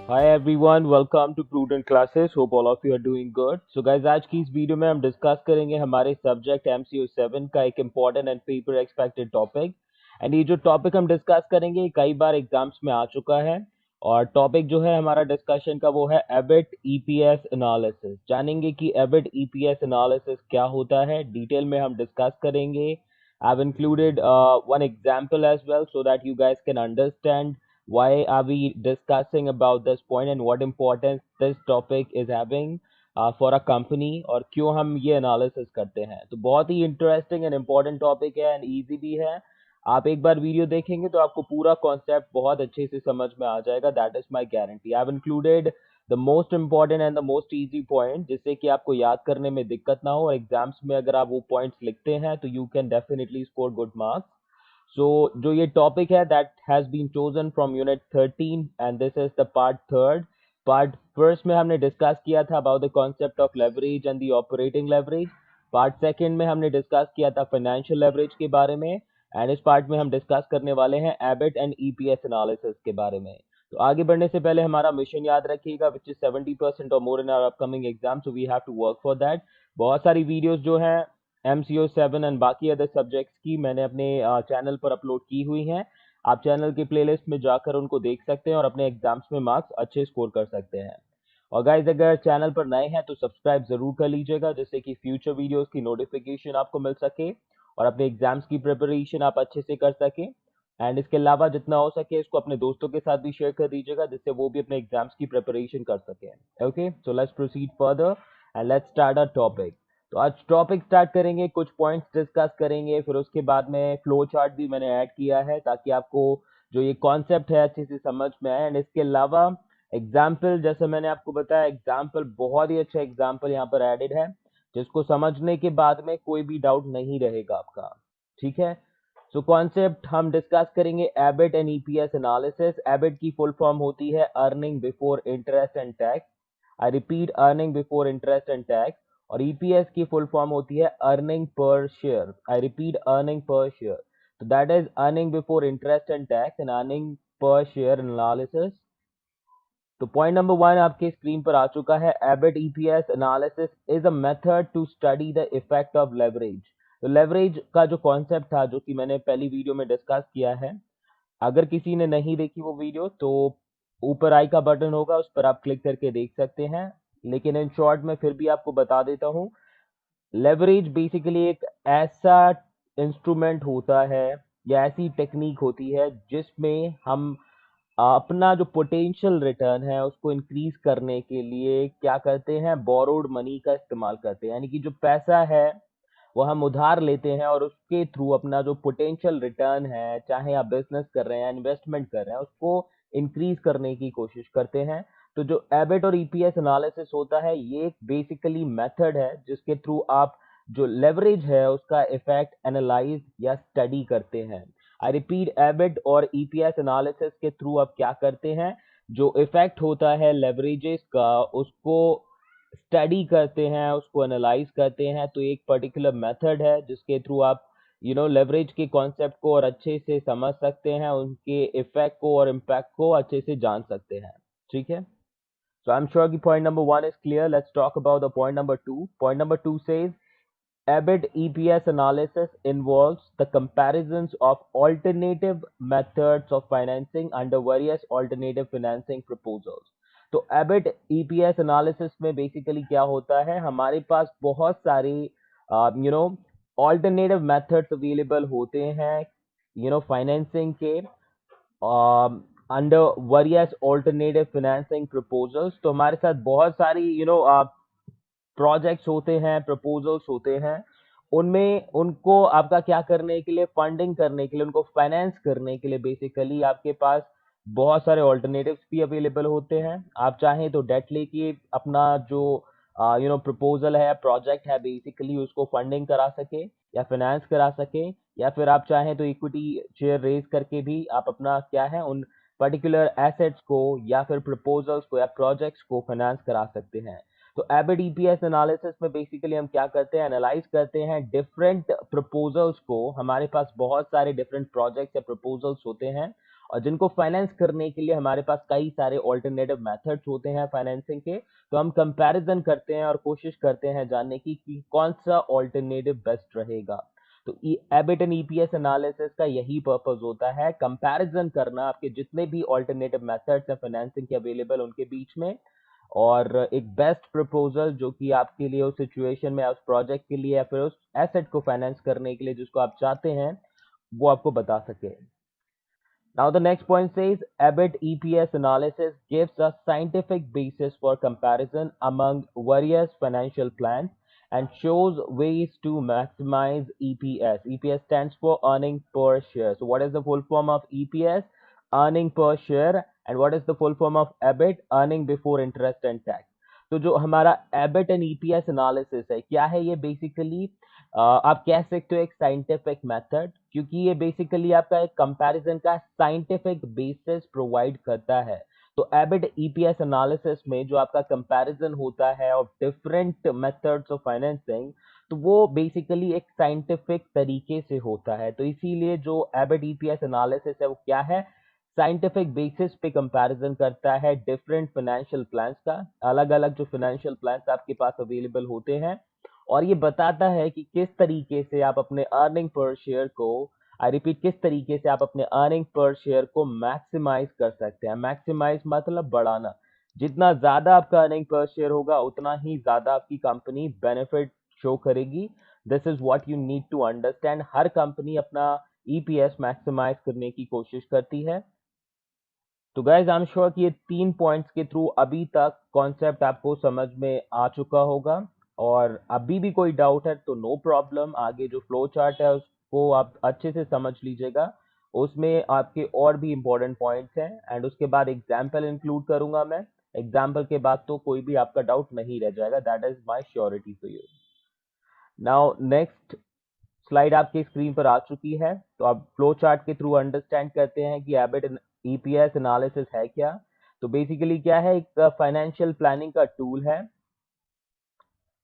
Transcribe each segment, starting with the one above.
Hi everyone, welcome to Prudent Classes. Hope all of you are doing good. So guys, आज की इस video में हम discuss करेंगे हमारे सब्जेक्ट MCO 7 का एक important and paper expected topic. And ये जो टॉपिक हम डिस्कस करेंगे ये कई बार एग्जाम्स में आ चुका है। और टॉपिक जो है हमारा डिस्कशन का वो है एबिट ईपीएस एनालिसिस। जानेंगे कि एबिट ईपीएस एनालिसिस क्या होता है, डिटेल में हम डिस्कस करेंगे। I've included one example as well so that you guys can understand why are we discussing about this point and what importance this topic is having for a company और क्यों हम ये analysis करते हैं। तो बहुत ही interesting and important topic है and easy भी है। आप एक बार वीडियो देखेंगे तो आपको पूरा कॉन्सेप्ट बहुत अच्छे से समझ में आ जाएगा। That is my guarantee. I have included the most important and the most easy point जिससे कि आपको याद करने में दिक्कत ना हो और एग्जाम्स में अगर आप वो पॉइंट्स लिखते हैं तो you can definitely score good marks. So जो ये टॉपिक है that has been chosen from unit 13 and this is the part third. Part first में हमने डिस्कस किया था about the concept of leverage and the operating leverage. Part second में हमने discuss किया था फाइनेंशियल लेवरेज के बारे में। एंड इस पार्ट में हम डिस्कस करने वाले हैं एबिट एंड ईपीएस एनालिसिस के बारे में। तो आगे बढ़ने से पहले हमारा मिशन याद रखिएगा विच इज 70% और more in our upcoming exam, so we have to work for that. बहुत सारी वीडियोस जो हैं MCO 7 एंड बाकी अदर सब्जेक्ट्स की मैंने अपने चैनल पर अपलोड की हुई हैं। आप चैनल के प्लेलिस्ट में जाकर उनको देख सकते हैं और अपने एग्जाम्स में मार्क्स अच्छे स्कोर कर सकते हैं। और गाइज अगर चैनल पर नए हैं तो सब्सक्राइब जरूर कर लीजिएगा जिससे कि फ्यूचर वीडियोस की नोटिफिकेशन आपको मिल सके और अपने एग्जाम्स की प्रिपरेशन आप अच्छे से कर सके। एंड इसके अलावा जितना हो सके इसको अपने दोस्तों के साथ भी शेयर कर दीजिएगा जिससे वो भी अपने एग्जाम्स की प्रिपरेशन कर सकें। Okay, so let's proceed further and let's start a topic. तो आज टॉपिक स्टार्ट करेंगे, कुछ पॉइंट्स डिस्कस करेंगे, फिर उसके बाद में फ्लो चार्ट भी मैंने ऐड किया है ताकि आपको जो ये कॉन्सेप्ट है अच्छे से समझ में आए। एंड इसके अलावा एग्जाम्पल, जैसे मैंने आपको बताया, एग्जाम्पल बहुत ही अच्छा एग्जाम्पल यहाँ पर एडेड है जिसको समझने के बाद में कोई भी डाउट नहीं रहेगा आपका। ठीक है, सो कॉन्सेप्ट हम डिस्कस करेंगे EBIT and EPS analysis. EBIT की फुल फॉर्म होती है earning before interest and tax. I repeat, earning before interest and tax. और ईपीएस की फुल फॉर्म होती है अर्निंग पर शेयर। आई रिपीट, अर्निंग पर शेयर। तो that is earning before interest and tax and earning पर शेयर एनालिसिस। तो point number 1 आपके स्क्रीन पर आ चुका है। EBIT EPS analysis is a method to study the effect of leverage. तो लेवरेज का जो कॉन्सेप्ट था जो कि मैंने पहली वीडियो में डिस्कस किया है, अगर किसी ने नहीं देखी वो वीडियो तो ऊपर आई का बटन होगा उस पर आप क्लिक करके देख सकते हैं। लेकिन इन शॉर्ट में फिर भी आपको बता देता हूँ, लेवरेज बेसिकली एक ऐसा इंस्ट्रूमेंट होता है या ऐसी टेक्निक होती है जिसमें हम अपना जो पोटेंशियल रिटर्न है उसको इंक्रीज करने के लिए क्या करते हैं, बोरोड मनी का इस्तेमाल करते हैं। यानी कि जो पैसा है वो हम उधार लेते हैं और उसके थ्रू अपना जो पोटेंशियल रिटर्न है, चाहे आप बिजनेस कर रहे हैं, इन्वेस्टमेंट कर रहे हैं, उसको इंक्रीज करने की कोशिश करते हैं। तो जो एबिट और ईपीएस एनालिसिस होता है ये एक बेसिकली मेथड है जिसके थ्रू आप जो लेवरेज है उसका इफेक्ट एनालाइज या स्टडी करते हैं। आई रिपीट, एबिट और ईपीएस एनालिसिस के थ्रू आप क्या करते हैं, जो इफेक्ट होता है लेवरेजेस का उसको स्टडी करते हैं, उसको एनालाइज करते हैं। तो एक पर्टिकुलर मेथड है जिसके थ्रू आप लेवरेज के कॉन्सेप्ट को और अच्छे से समझ सकते हैं, उनके इफेक्ट को और इम्पैक्ट को अच्छे से जान सकते हैं। ठीक है, so I'm sure कि point number 1 is clear. Let's talk about the point number 2. Point number 2 says EBIT EPS analysis involves the comparisons of alternative methods of financing under various alternative financing proposals. तो EBIT EPS analysis में basically क्या होता है, हमारे पास बहुत सारे alternative methods available होते हैं financing के under various alternative financing proposals. तो हमारे साथ बहुत सारी प्रोजेक्ट्स होते हैं, प्रपोजल्स होते हैं, उनमें उनको आपका क्या करने के लिए, फंडिंग करने के लिए, उनको फाइनेंस करने के लिए बेसिकली आपके पास बहुत सारे ऑल्टरनेटिव्स भी अवेलेबल होते हैं। आप चाहें तो डेट लेके अपना जो प्रपोजल है, प्रोजेक्ट है, बेसिकली उसको फंडिंग करा सके या फाइनेंस करा सके, या फिर आप चाहें तो इक्विटी शेयर रेज करके भी आप अपना क्या है उन पर्टिकुलर एसेट्स को या फिर प्रपोजल्स को या प्रोजेक्ट्स को फाइनेंस करा सकते हैं। तो एबिट ईपीएस एनालिसिस में बेसिकली हम क्या करते हैं, एनालाइज करते हैं डिफरेंट प्रपोजल्स को। हमारे पास बहुत सारे डिफरेंट प्रोजेक्ट्स या प्रपोजल्स होते हैं और जिनको फाइनेंस करने के लिए हमारे पास कई सारे ऑल्टरनेटिव मेथड्स होते हैं फाइनेंसिंग के, तो हम कंपैरिजन करते हैं और कोशिश करते हैं जानने की कि कौन सा ऑल्टरनेटिव बेस्ट रहेगा। तो एबिट एंड ईपीएस एनालिसिस का यही पर्पस होता है, कंपैरिजन करना आपके जितने भी ऑल्टरनेटिव मेथड्स हैं फाइनेंसिंग के अवेलेबल उनके बीच में, और एक बेस्ट प्रपोजल जो कि आपके लिए उस सिचुएशन में, उस प्रोजेक्ट के लिए या फिर उस एसेट को फाइनेंस करने के लिए जिसको आप चाहते हैं, वो आपको बता सके। Now the next point says EBIT EPS analysis gives a scientific basis for comparison among various financial plans and shows ways to maximize EPS. EPS stands for earning per share. So what is the full form of EPS? Earning per share. And what is the full form of EBIT? Earning before interest and tax. तो जो हमारा EBIT and EPS analysis है, क्या है ये? Basically आप कह सकते हो एक साइंटिफिक मेथड, क्योंकि ये बेसिकली आपका एक कंपैरिजन का साइंटिफिक बेसिस प्रोवाइड करता है। तो एबिट ईपीएस एनालिसिस में जो आपका कंपैरिजन होता है of different methods of financing, तो वो बेसिकली एक साइंटिफिक तरीके से होता है। तो इसीलिए जो एबिट ईपीएस एनालिसिस है वो क्या है? साइंटिफिक बेसिस पे कंपैरिजन करता है डिफरेंट फाइनेंशियल प्लान्स का, अलग अलग जो फाइनेंशियल प्लान्स आपके पास अवेलेबल होते हैं, और ये बताता है कि किस तरीके से आप अपने अर्निंग पर शेयर को, आई रिपीट, किस तरीके से आप अपने अर्निंग पर शेयर को मैक्सिमाइज कर सकते हैं। मैक्सिमाइज मतलब बढ़ाना, जितना ज्यादा आपका अर्निंग पर शेयर होगा उतना ही ज्यादा आपकी कंपनी बेनिफिट शो करेगी। This is what you need to understand. हर कंपनी अपना ईपीएस मैक्सिमाइज करने की कोशिश करती है। तो गाइज आई एम श्योर कि ये 3 पॉइंट्स के थ्रू अभी तक कॉन्सेप्ट आपको समझ में आ चुका होगा, और अभी भी कोई डाउट है तो नो प्रॉब्लम, आगे जो फ्लो चार्ट है उसको आप अच्छे से समझ लीजिएगा, उसमें आपके और भी इंपॉर्टेंट पॉइंट्स हैं, एंड उसके बाद एग्जाम्पल इंक्लूड करूंगा मैं। एग्जाम्पल के बाद तो कोई भी आपका डाउट नहीं रह जाएगा, that is my surety for you. Now next slide आपकी स्क्रीन पर आ चुकी है, तो आप फ्लो चार्ट के थ्रू अंडरस्टैंड करते हैं कि एबिट ईपीएस एनालिसिस है क्या। तो बेसिकली क्या है? एक फाइनेंशियल प्लानिंग का टूल है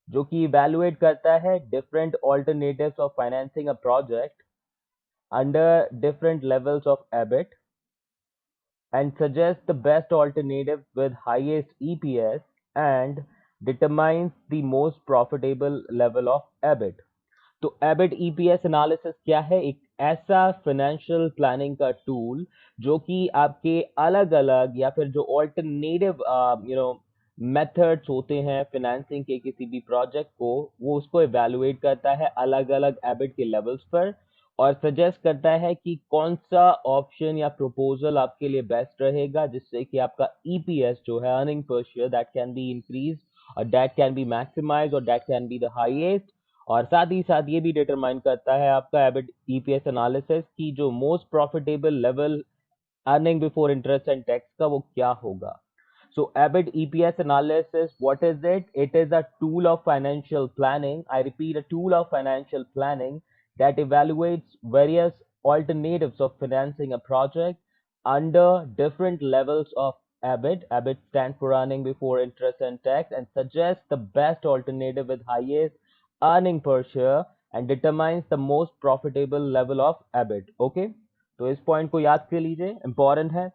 जो कि इवैल्यूएट करता है different alternatives of financing a project under different levels of EBIT and suggests the best alternative with highest EPS and determines the most profitable level of EBIT। तो EBIT EPS analysis क्या है? एक ऐसा financial planning का tool जो कि आपके अलग अलग या फिर जो ऑल्टरनेटिव मेथड्स होते हैं फाइनेंसिंग के किसी भी प्रोजेक्ट को, वो उसको इवेलुएट करता है अलग अलग एबिट के लेवल्स पर, और सजेस्ट करता है कि कौन सा ऑप्शन या प्रपोजल आपके लिए बेस्ट रहेगा, जिससे कि आपका ईपीएस जो है, अर्निंग पर share, that can be increase और दैट कैन बी मैक्सिमाइज और that can be the highest. और साथ ही साथ ये भी डिटरमाइन करता है आपका एबिट ईपीएस एनालिसिस की जो most profitable level earning before interest and tax का वो क्या होगा। So EBIT EPS analysis, what is it? It is a tool of financial planning. I repeat, a tool of financial planning that evaluates various alternatives of financing a project under different levels of EBIT. EBIT stands for earning before interest and tax, and suggests the best alternative with highest earning per share and determines the most profitable level of EBIT. Okay? तो इस point को याद कर लीजिए, important है।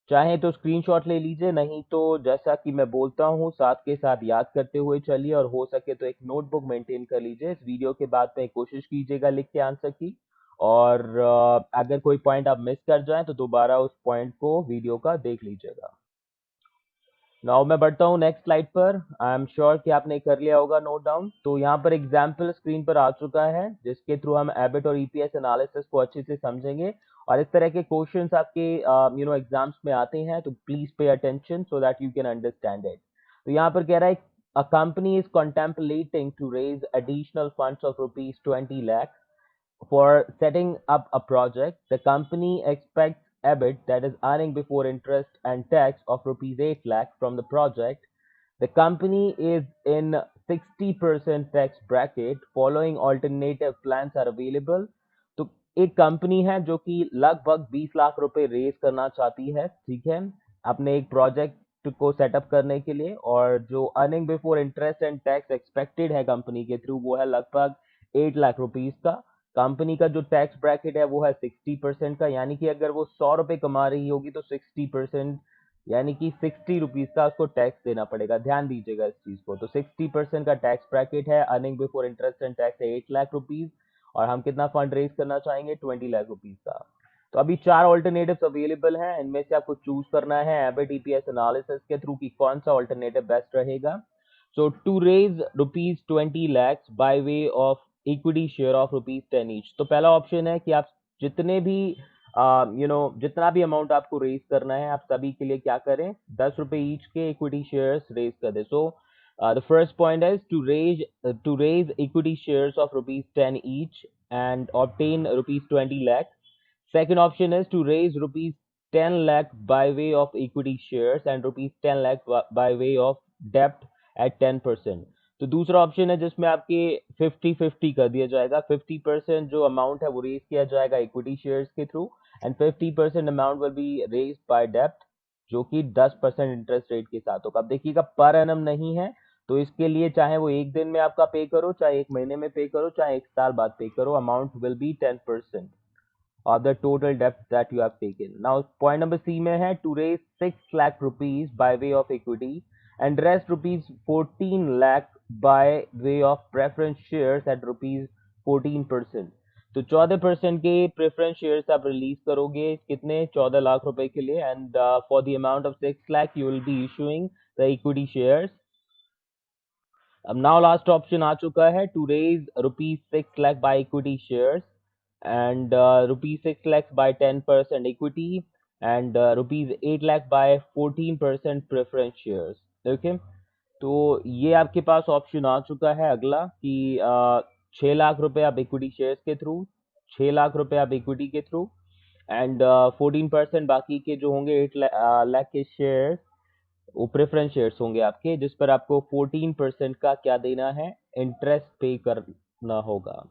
चाहे तो screenshot ले लीजिए, नहीं तो जैसा कि मैं बोलता हूँ साथ के साथ याद करते हुए चलिए, और हो सके तो एक नोटबुक मेंटेन कर लीजिए। इस वीडियो के बाद में कोशिश कीजिएगा लिख के आंसर की, और अगर कोई पॉइंट आप मिस कर जाएं तो दोबारा उस पॉइंट को वीडियो का देख लीजिएगा। नाउ मैं बढ़ता हूँ नेक्स्ट स्लाइड पर। आई एम श्योर कि आपने कर लिया होगा नोट डाउन। तो यहाँ पर एग्जाम्पल स्क्रीन पर आ चुका है जिसके थ्रू हम एबिट और ईपीएस एनालिसिस को अच्छे से समझेंगे, और इस तरह के क्वेश्चंस आपके एग्जाम्स में आते हैं, तो please pay attention so that you can understand it. तो यहाँ पर कह रहा है, a company is contemplating to raise additional funds of rupees 20 lakh for setting up a project. The company expects EBIT, that is earning before interest and tax, of rupees 8 lakh from the project. The company is in 60% tax bracket. Following alternative plans are available. तो एक company है जो कि लगभग 20 लाख रुपए raise करना चाहती है, ठीक है, अपने एक प्रोजेक्ट को सेटअप करने के लिए, और जो earning before interest and tax expected है कंपनी के थ्रू वो है लगभग 8 लाख रुपीस का। कंपनी का जो टैक्स ब्रैकेट है वो है 60% का, यानी कि अगर वो 100 रुपये कमा रही होगी तो 60%, यानी कि 60 रुपीज का उसको टैक्स देना पड़ेगा। ध्यान दीजिएगा इस चीज को। तो 60% का टैक्स ब्रैकेट है, earning before interest and tax है 8 लाख रुपीज, और हम कितना फंड रेज करना चाहेंगे, 20 लाख रुपीज का। तो अभी 4 ऑल्टरनेटिव्स अवेलेबल हैं, इनमें से आपको चूज करना है एबिट ईपीएस एनालिसिस के थ्रू कि कौन सा ऑल्टरनेटिव बेस्ट रहेगा। So to raise rupees 20 lakhs by way of equity share of rupees 10 each, तो पहला ऑप्शन है कि आप जितने भी जितना भी अमाउंट आपको रेज करना है, आप सभी के लिए क्या करें, 10 रुपए ईच के इक्विटी शेयर्स रेज कर दे। So the first point is to raise equity shares of rupees 10 each and obtain rupees 20 lakh. Second option is to raise rupees 10 lakh by way of equity shares and rupees 10 lakh by way of debt at 10%. तो दूसरा option है जिसमें आपके 50-50 कर दिया जाएगा। 50% जो amount है वो रेज किया जाएगा इक्विटी शेयर्स के through, and 50% amount will be raise by डेप्ट, जो कि 10% इंटरेस्ट रेट के साथ होगा। अब देखिएगा पर एनम नहीं है, तो इसके लिए चाहे वो एक दिन में आपका पे करो, चाहे एक महीने में पे करो, चाहे एक साल बाद पे करो, amount will B 10% of the total debt that you have taken. Now point number C में है to raise 6 lakh rupees by way of equity and rest rupees 14 lakh by way of preference shares at rupees 14%. तो 14% के preference shares आप release करोगे कितने, 14 लाख रुपए के लिए, and for the amount of 6 lakh you will be issuing the equity shares. अब now last option आ चुका है to raise rupees 6 lakh by equity shares and rupees 6 lakhs by 10% equity and rupees 8 lakh by 14% preference shares। Okay, तो ये आपके पास option आ चुका है अगला कि 6 लाख रुपए आप इक्विटी शेयर्स के थ्रू, 6 लाख रुपए आप इक्विटी के थ्रू, एंड 14% बाकी के जो होंगे 8 लाख के शेयर्स, वो प्रेफरेंस शेयर्स होंगे आपके, जिस पर आपको 14% का क्या देना है, इंटरेस्ट पे करना होगा।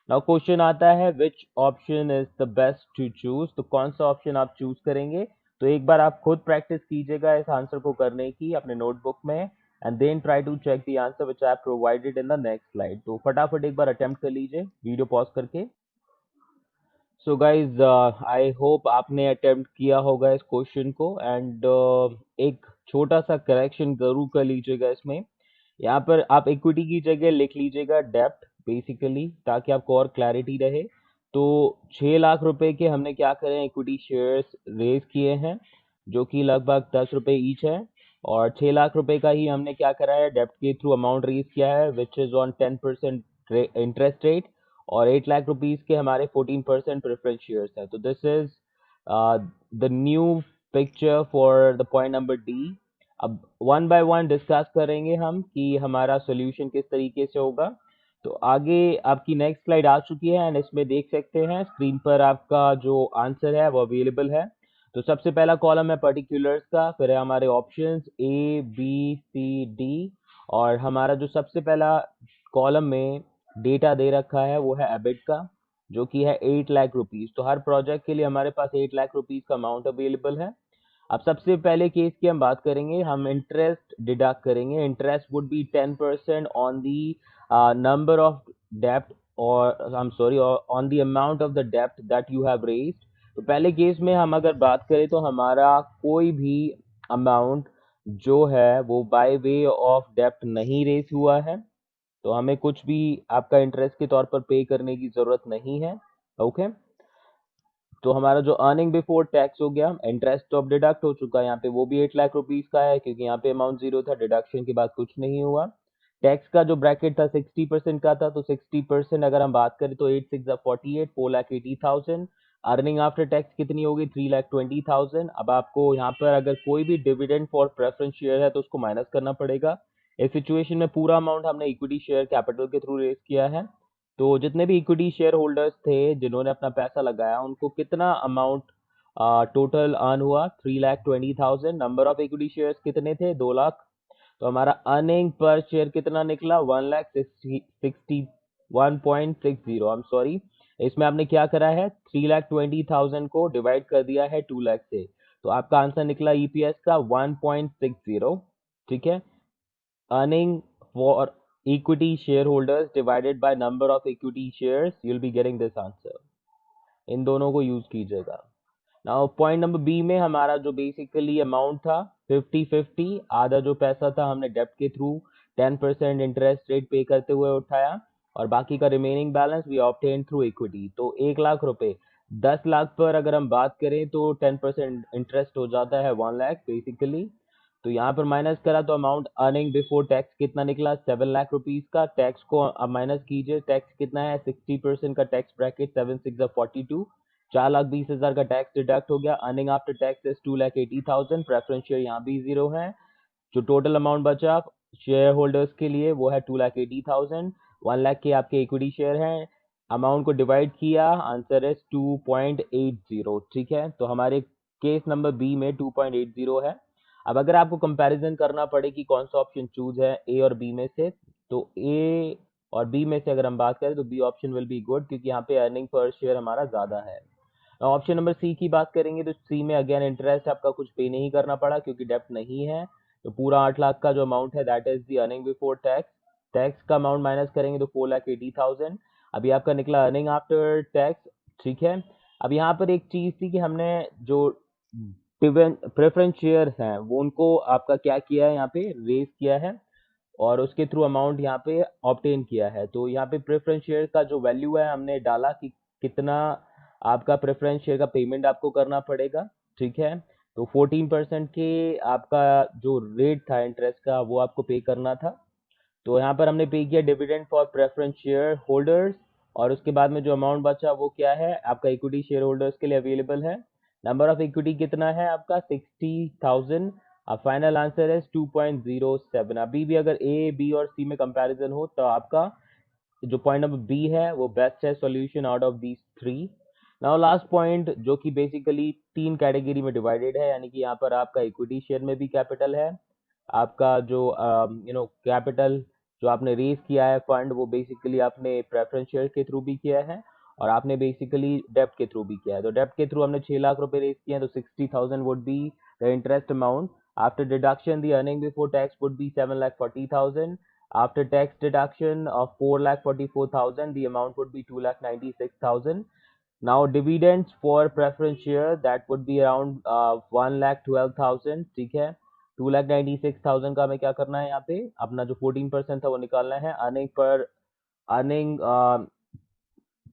नाउ क्वेश्चन आता है which option is the best to choose, तो कौन सा ऑप्शन आप चूज करेंगे। तो एक बार आप खुद प्रैक्टिस कीजिएगा इस आंसर को करने की अपने नोटबुक में, and then try to check the answer which I provided in the next slide. तो फटाफट एक बार अटेम्प्ट कर लीजिए वीडियो पॉज करके। सो गाइज आई होप आपने अटेम्प्ट किया होगा इस क्वेश्चन को, एंड एक छोटा सा करेक्शन जरूर कर लीजिएगा इसमें। यहाँ पर आप इक्विटी की जगह लिख लीजिएगा डेप्ट बेसिकली, ताकि आपको और क्लैरिटी रहे। तो 6 लाख रुपए के हमने क्या करें, इक्विटी शेयर्स रेज किए हैं, जो कि लगभग 10 रुपए ईच है, और 6 लाख रुपए का ही हमने क्या करा है, डेप्ट के थ्रू अमाउंट रेज किया है which is on 10% interest rate, और 8 लाख रुपीज के हमारे 14% प्रेफरेंस शेयर्स है। तो this is the new picture for the point number D. अब वन बाय वन डिस्कस करेंगे हम कि हमारा सोल्यूशन किस तरीके से होगा। तो आगे आपकी नेक्स्ट स्लाइड आ चुकी है, एंड इसमें देख सकते हैं स्क्रीन पर आपका जो आंसर है वो अवेलेबल है। तो सबसे पहला कॉलम है पर्टिकुलर्स का, फिर है हमारे options A B C D, और हमारा जो सबसे पहला कॉलम में डेटा दे रखा है वो है एबिट का, जो कि है 8 लाख रुपीज। तो हर प्रोजेक्ट के लिए हमारे पास 8 लाख रुपीज का अमाउंट अवेलेबल है। अब सबसे पहले केस की हम बात करेंगे, हम इंटरेस्ट डिडक्ट करेंगे। Interest would be 10% on the number of डेप्ट, और I am sorry, on the amount of the डेप्ट दैट यू हैव रेज्ड। तो पहले केस में हम अगर बात करें तो हमारा कोई भी अमाउंट जो है वो बाय वे ऑफ डेप्ट नहीं रेज हुआ है, तो हमें कुछ भी आपका इंटरेस्ट के तौर पर पे करने की जरूरत नहीं है। ओके, तो हमारा जो अर्निंग बिफोर टैक्स हो गया, इंटरेस्ट तो अब डिडक्ट हो चुका है, यहाँ पे वो भी 8 लाख रुपीज का है, क्योंकि यहाँ पे अमाउंट जीरो था, डिडक्शन के बाद कुछ नहीं हुआ। टैक्स का जो ब्रैकेट था 60% का था, तो 60% अगर हम बात करें तो 8 6 48, 4,80,000। अर्निंग आफ्टर टैक्स कितनी होगी, 3,20,000। अब आपको यहाँ पर अगर कोई भी डिविडेंड फॉर प्रेफरेंस शेयर है तो उसको माइनस करना पड़ेगा। इस सिचुएशन में पूरा अमाउंट हमने इक्विटी शेयर कैपिटल के थ्रू रेज किया है। तो जितने भी इक्विटी शेयर होल्डर्स थे जिन्होंने अपना पैसा लगाया, उनको कितना अमाउंट टोटल अर्न हुआ, 3,20,000। नंबर ऑफ इक्विटी शेयर्स कितने थे, 2 लाख। तो हमारा अर्निंग पर शेयर कितना निकला, 1,61.60। आई एम सॉरी, इसमें आपने क्या करा है, 3,20,000 को डिवाइड कर दिया है 2 लाख से, तो आपका आंसर निकला ईपीएस का 1.60। ठीक है, earning for equity shareholders divided by number of equity shares, you'll be getting this answer. इन दोनों को यूज कीजिएगा. नाउ पॉइंट नंबर बी में हमारा जो बेसिकली अमाउंट था 50-50, आधा जो पैसा था हमने डेप्ट के थ्रू 10% इंटरेस्ट रेट पे करते हुए उठाया और बाकी का remaining balance we obtain through equity. तो 1 लाख रुपए 10 लाख पर अगर हम बात करें तो 10% इंटरेस्ट हो जाता है 1 लाख बेसिकली. तो यहाँ पर माइनस करा तो अमाउंट अर्निंग बिफोर टैक्स कितना निकला 7 लाख रुपीज का. टैक्स को अब माइनस कीजिए, टैक्स कितना है 60% का टैक्स ब्रैकेट 7 6 42, 4,20,000 का टैक्स डिडक्ट हो गया. Earning after tax is 2,80,000. Preference share यहाँ भी जीरो है. जो टोटल अमाउंट बचा शेयर होल्डर्स के लिए वो है 2,80,000. 1 लाख के आपके इक्विटी शेयर हैं. अमाउंट को डिवाइड किया, आंसर इज 2.80. ठीक है, तो हमारे केस नंबर बी में 2.80 है. अब अगर आपको कंपैरिजन करना पड़े कि कौन सा ऑप्शन चूज है ए और बी में से, तो ए और बी में से अगर हम बात करें तो B option will be good, क्योंकि यहाँ पे अर्निंग पर शेयर हमारा ज्यादा है. ऑप्शन नंबर सी की बात करेंगे तो सी में अगेन इंटरेस्ट आपका कुछ पे नहीं करना पड़ा क्योंकि डेप्ट नहीं है. तो पूरा 8 लाख का जो अमाउंट है that is the earning before tax. Tax का अमाउंट माइनस करेंगे तो 4,80,000. अभी आपका निकला अर्निंग आफ्टर टैक्स. ठीक है, अब यहाँ पर एक चीज थी कि हमने जो प्रेफरेंस शेयर हैं वो उनको आपका क्या किया है, यहाँ पे रेज किया है और उसके थ्रू अमाउंट यहाँ पे ऑब्टेन किया है. तो यहाँ पे प्रेफरेंस शेयर का जो वैल्यू है हमने डाला कि कितना आपका प्रेफरेंस शेयर का पेमेंट आपको करना पड़ेगा. ठीक है, तो 14% के आपका जो रेट था इंटरेस्ट का वो आपको पे करना था. तो यहाँ पर हमने पे किया dividend for preference share holders और उसके बाद में जो अमाउंट बचा वो क्या है आपका इक्विटी शेयर होल्डर्स के लिए अवेलेबल है. नंबर ऑफ इक्विटी कितना है आपका 60,000. अब फाइनल आंसर है 2.07. अभी भी अगर ए बी और सी में कंपैरिजन हो तो आपका जो पॉइंट नंबर बी है वो बेस्ट है solution out of these three. Now last point जो कि बेसिकली 3 कैटेगरी में डिवाइडेड है, यानी कि यहाँ पर आपका इक्विटी शेयर में भी कैपिटल है, आपका जो कैपिटल जो आपने रेज किया है फंड वो बेसिकली आपने प्रेफरेंस शेयर के थ्रू भी किया है और आपने बेसिकली डेप्ट के थ्रू भी किया है. तो डेप्ट के थ्रू हमने 6 लाख रुपए रेज किए हैं, तो 60,000 would be the interest amount. After deduction the earning before tax would be 7,40,000. After tax deduction of 4,44,000, the amount would be 2,96,000. Now dividends for preference share that would be around 1,12,000. ठीक है, 2,96,000 का हमें क्या करना है, यहाँ पे अपना जो 14% था वो निकालना है. Earning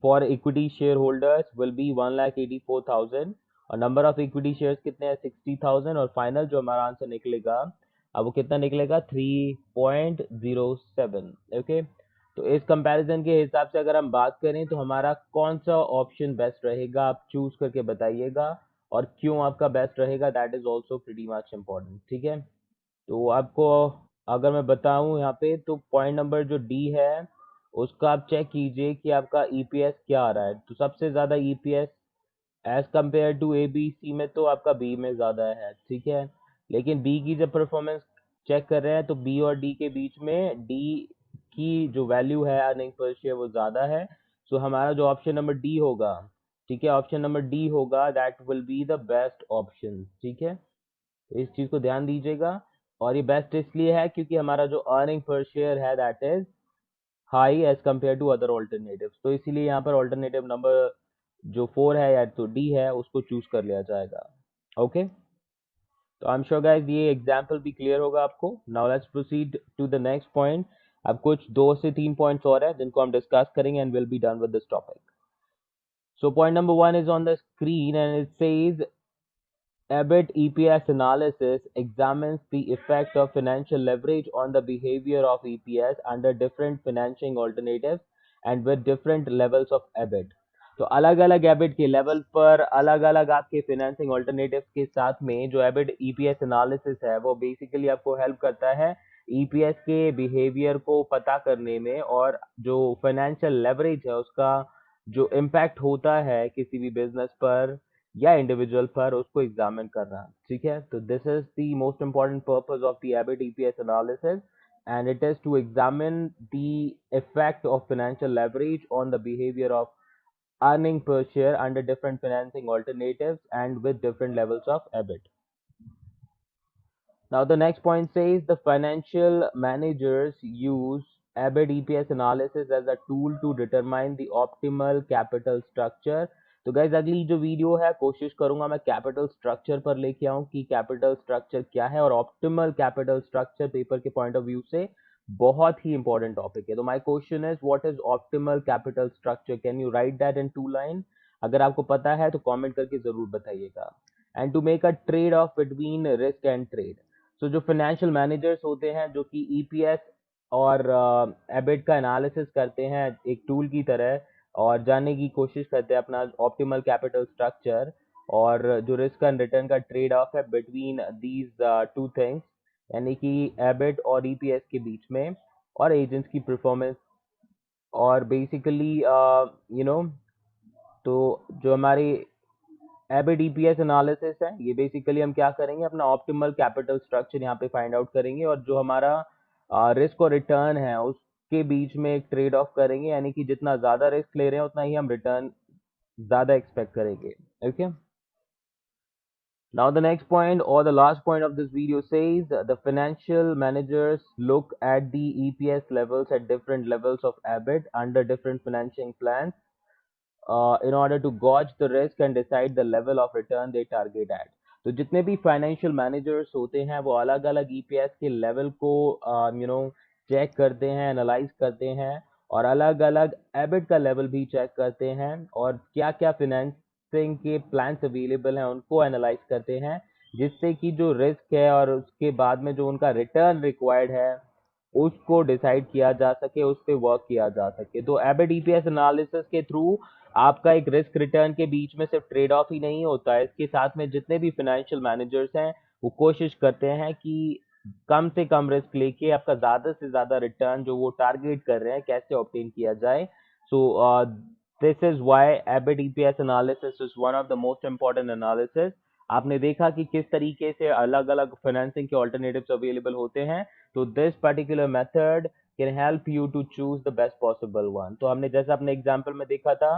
for equity share holders will be 1,84,000 और नंबर ऑफ इक्विटी शेयर्स कितने हैं 60,000 और फाइनल जो हमारा आंसर निकलेगा अब वो कितना निकलेगा 3.07. ओके, तो इस कंपैरिजन के हिसाब से अगर हम बात करें तो हमारा कौन सा ऑप्शन बेस्ट रहेगा आप चूज करके बताइएगा और क्यों आपका बेस्ट रहेगा, that is also pretty much important. ठीक है, तो आपको अगर मैं बताऊं यहाँ पे तो पॉइंट नंबर जो डी है उसका आप चेक कीजिए कि आपका ईपीएस क्या आ रहा है. तो सबसे ज्यादा EPS as compared to A B C में तो आपका बी में ज़्यादा है. ठीक है, लेकिन बी की जब परफॉर्मेंस चेक कर रहे हैं तो बी और डी के बीच में डी की जो वैल्यू है अर्निंग पर शेयर वो ज़्यादा है. सो हमारा जो ऑप्शन नंबर डी होगा, ठीक है, ऑप्शन नंबर डी होगा that will be the best option. ठीक है, तो इस चीज़ को ध्यान दीजिएगा और ये बेस्ट इसलिए है क्योंकि हमारा जो अर्निंग पर शेयर है that is high as compared to other alternatives. तो इसीलिए यहाँ पर ऑल्टरनेटिव नंबर जो 4 है या तो डी है उसको चूज कर लिया जाएगा. ओके, तो आई एम श्योर गाइस ये एग्जांपल भी क्लियर होगा आपको. Now let's proceed to the next point. अब कुछ 2 से 3 पॉइंट्स और है जिनको हम डिस्कस करेंगे and will be done with this topic. So point number 1 is on the screen and it says EBIT EPS analysis examines the effect of financial leverage on the behavior of EPS under different financing alternatives and with different levels of EBIT. तो अलग अलग EBIT के level पर अलग अलग आपके financing alternatives के साथ में जो एबिट ईपीएस एनालिसिस है वो बेसिकली आपको हेल्प करता है ईपीएस के बिहेवियर को पता करने में और जो फाइनेंशियल लेवरेज है उसका जो इम्पैक्ट होता है किसी भी बिजनेस पर या इंडिविजुअल पर उसको एग्जामिन करना. ठीक है, तो this is the most important purpose of the EBIT EPS analysis and it is to examine the effect of financial leverage on the behavior of earning per share under different financing alternatives and with different levels of EBIT. Now the next point says the financial managers use EBIT EPS analysis as a tool to determine the optimal capital structure। तो guys अगली जो video है कोशिश करूंगा मैं capital structure पर लेके आऊं कि कैपिटल स्ट्रक्चर क्या है और ऑप्टिमल कैपिटल स्ट्रक्चर पेपर के पॉइंट ऑफ व्यू से बहुत ही इंपॉर्टेंट टॉपिक है। तो my question is what is optimal capital structure, can you write that in 2 line? अगर आपको पता है तो कमेंट करके जरूर बताइएगा। And to make a trade off between risk and trade, so जो फाइनेंशियल मैनेजर्स होते हैं जो कि ईपीएस और एबिट का एनालिसिस करते हैं एक टूल की तरह और जानने की कोशिश करते हैं अपना ऑप्टिमल कैपिटल स्ट्रक्चर और जो रिस्क एंड रिटर्न का ट्रेड ऑफ है बिटवीन दीज टू थिंग्स, यानी कि एबिट और ईपीएस के बीच में और एजेंट्स की परफॉर्मेंस और बेसिकली तो जो हमारी एबिट ईपीएस एनालिसिस है ये बेसिकली हम क्या करेंगे अपना ऑप्टिमल कैपिटल स्ट्रक्चर यहाँ पे फाइंड आउट करेंगे और जो हमारा रिस्क और रिटर्न है उसके बीच में एक ट्रेड ऑफ करेंगे, यानी कि जितना ज्यादा रिस्क ले रहे हैं उतना ही हम रिटर्न ज्यादा एक्सपेक्ट करेंगे। Okay, now the next point or the last point of this video says the financial managers look at the EPS levels at different levels of EBIT under different financing plans in order to gauge the risk and decide the level of return they target at। तो जितने भी financial managers होते हैं वो अलग अलग EPS के level को चेक करते हैं, एनालाइज करते हैं और अलग अलग एबिट का लेवल भी चेक करते हैं और क्या क्या फाइनेंसिंग के प्लान्स अवेलेबल हैं उनको एनालाइज करते हैं, जिससे कि जो रिस्क है और उसके बाद में जो उनका रिटर्न रिक्वायर्ड है उसको डिसाइड किया जा सके, उस पर वर्क किया जा सके। तो एबिट ईपीएस एनालिसिस के थ्रू आपका एक रिस्क रिटर्न के बीच में सिर्फ ट्रेड ऑफ ही नहीं होता है, इसके साथ में जितने भी फाइनेंशियल मैनेजर्स हैं वो कोशिश करते हैं कि कम से कम रिस्क लेके आपका ज्यादा से ज्यादा रिटर्न जो वो टारगेट कर रहे हैं कैसे ऑब्टेन किया जाए। So this is why EBIT EPS analysis is one of the most important analysis. आपने देखा कि किस तरीके से अलग अलग फाइनेंसिंग के ऑल्टरनेटिव्स अवेलेबल होते हैं, तो this particular method can help you to choose the best possible one. तो हमने जैसा अपने एग्जांपल में देखा था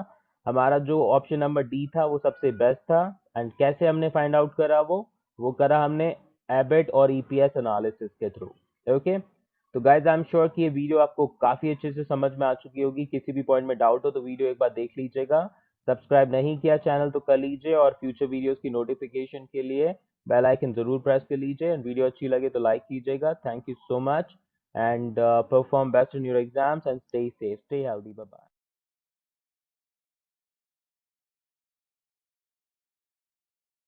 हमारा जो ऑप्शन नंबर डी था वो सबसे बेस्ट था। एंड कैसे हमने फाइंड आउट करा वो करा हमने एबिट और ईपीएस एनालिसिस के थ्रू। ओके, तो गाइज आई एम श्योर कि ये वीडियो आपको काफी अच्छे से समझ में आ चुकी होगी। किसी भी पॉइंट में डाउट हो तो वीडियो एक बार देख लीजिएगा। सब्सक्राइब नहीं किया चैनल तो कर लीजिए और फ्यूचर वीडियोस की नोटिफिकेशन के लिए बेल आइकन जरूर प्रेस कर लीजिए। एंड वीडियो अच्छी लगे तो लाइक कीजिएगा। Thank you so much and perform best in your exams and stay safe, stay healthy, bye bye.